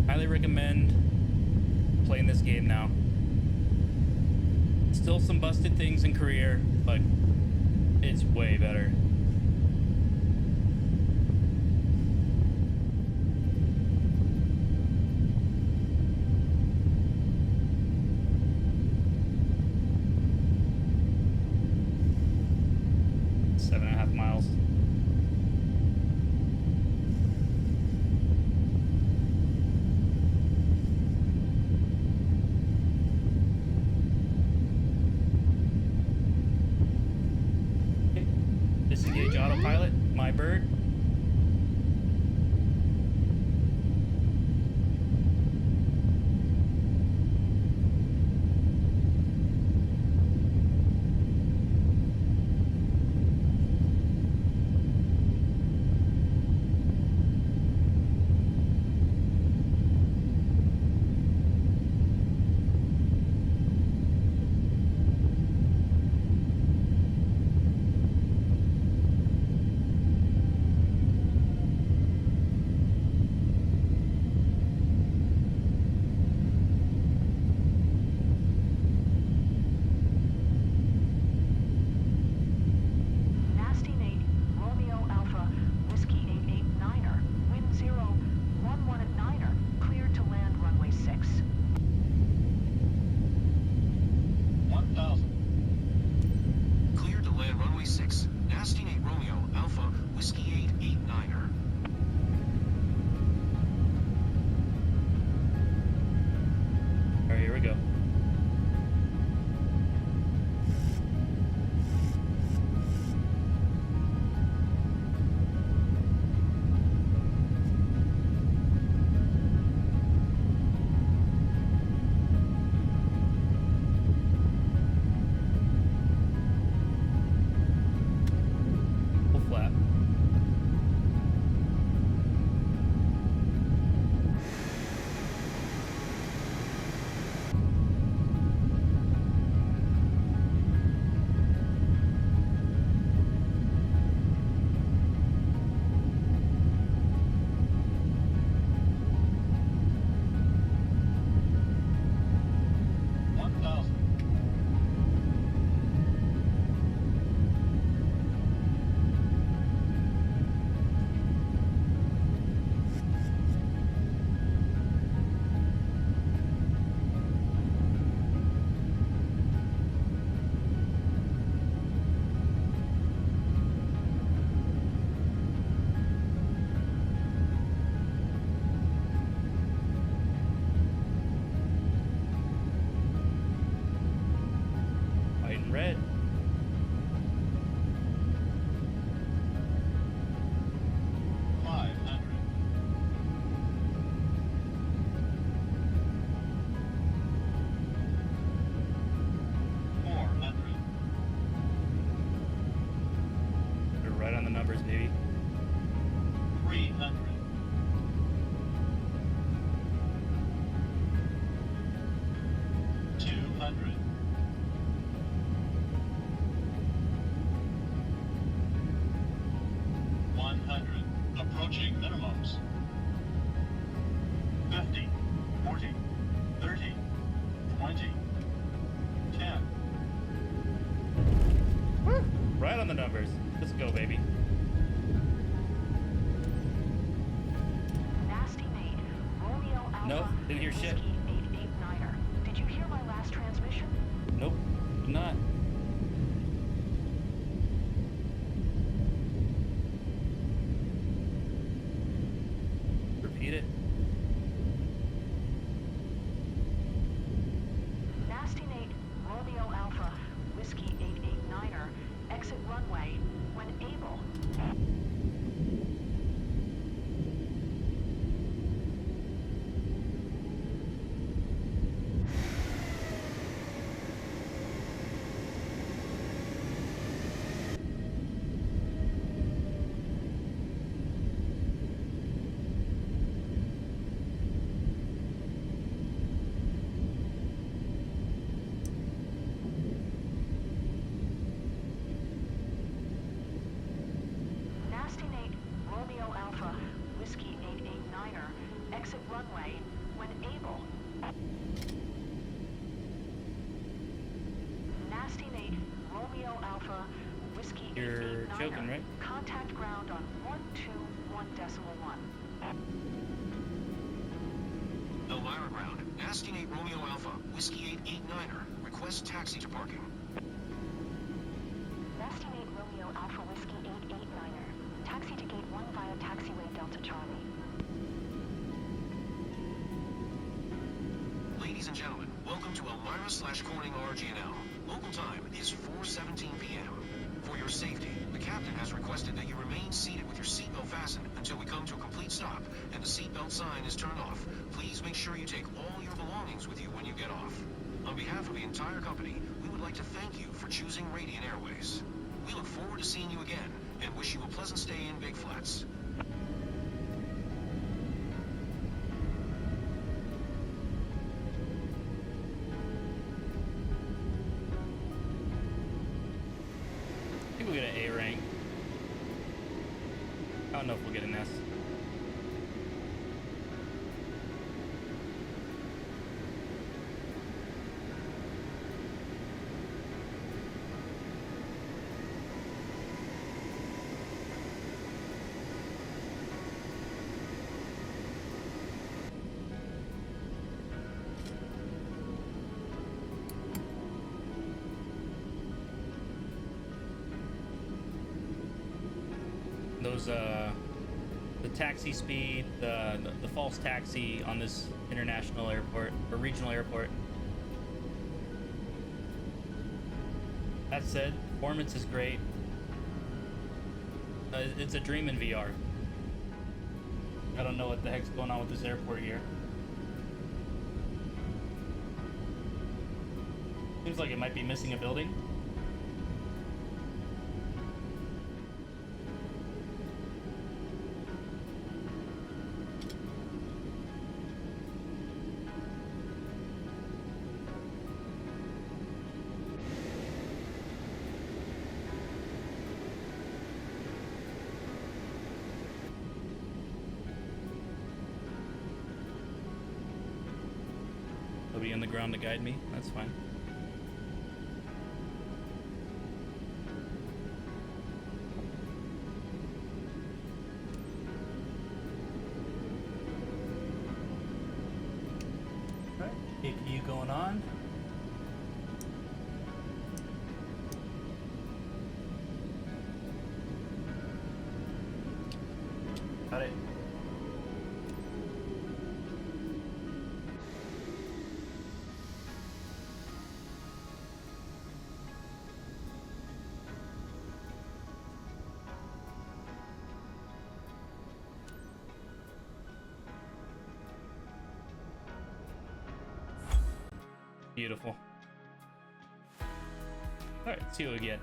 A: Highly recommend playing this game now. Still some busted things in career, but it's way better. Disengage autopilot, my bird. Red. You're right on the numbers, baby.
L: 300. 200. 100. Approaching minimums. 50. 40. 30. 20. 10.
A: Woo! Right on the numbers. Let's go, baby.
B: Nasty Nate, Romeo Alpha.
A: Nope, didn't hear shit.
B: 889er. Did you hear my last transmission?
A: Nope, did not. Repeat it.
B: Nasty Nate, Romeo Alpha, Whiskey 889er, exit runway when able. Romeo Alpha, Whiskey 889er, exit runway when able. Nasty Nate, Romeo Alpha, Whiskey 889er.
A: You're joking, right?
B: Contact ground on 121.1.
D: Elmira ground. Nasty Nate Romeo Alpha, Whiskey 889er. Request taxi to parking.
G: Nasty Nate Romeo Alpha Whiskey 889er. Taxi to gate 1 via taxiway Delta Charlie.
D: Ladies and gentlemen, welcome to Elmira/Corning RGNL. Local time is 4:17 p.m. For your safety, the captain has requested that you remain seated with your seatbelt fastened until we come to a complete stop and the seatbelt sign is turned off. Please make sure you take all your belongings with you when you get off. On behalf of the entire company, we would like to thank you for choosing Radiant Airways. We look forward to seeing you again and wish you a pleasant stay in Big Flats.
A: I think we'll get an A rank. I don't know if we'll get an S. Those the taxi speed, the false taxi on this international airport or regional airport. That said, performance is great. It's a dream in VR. I don't know what the heck's going on with this airport here. Seems like it might be missing a building. Nobody on the ground to guide me. That's fine. All right, APU going on. Got it. Beautiful. All right, let's see what we get.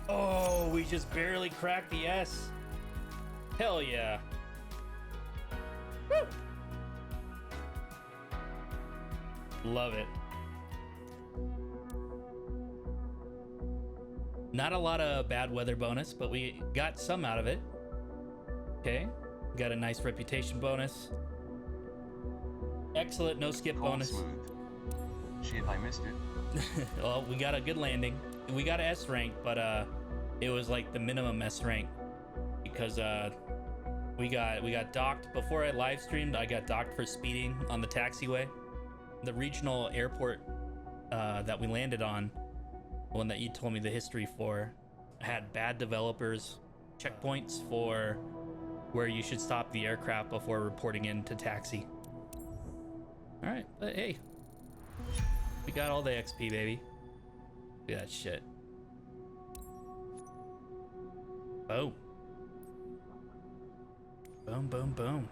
A: Oh, we just barely cracked the S. Hell yeah. Woo! Love it. Not a lot of bad weather bonus, but we got some out of it. Okay, got a nice reputation bonus. Excellent no skip bonus.
F: Smooth. Shit, I missed it.
A: Well, we got a good landing. We got an S rank, but it was like the minimum S rank because we got docked before I live streamed. I got docked for speeding on the taxiway. The regional airport that we landed on, the one that you told me the history for, had bad developers checkpoints for where you should stop the aircraft before reporting in to taxi. All right, but hey, we got all the XP, baby. Look at that shit. Boom. Boom, boom, boom.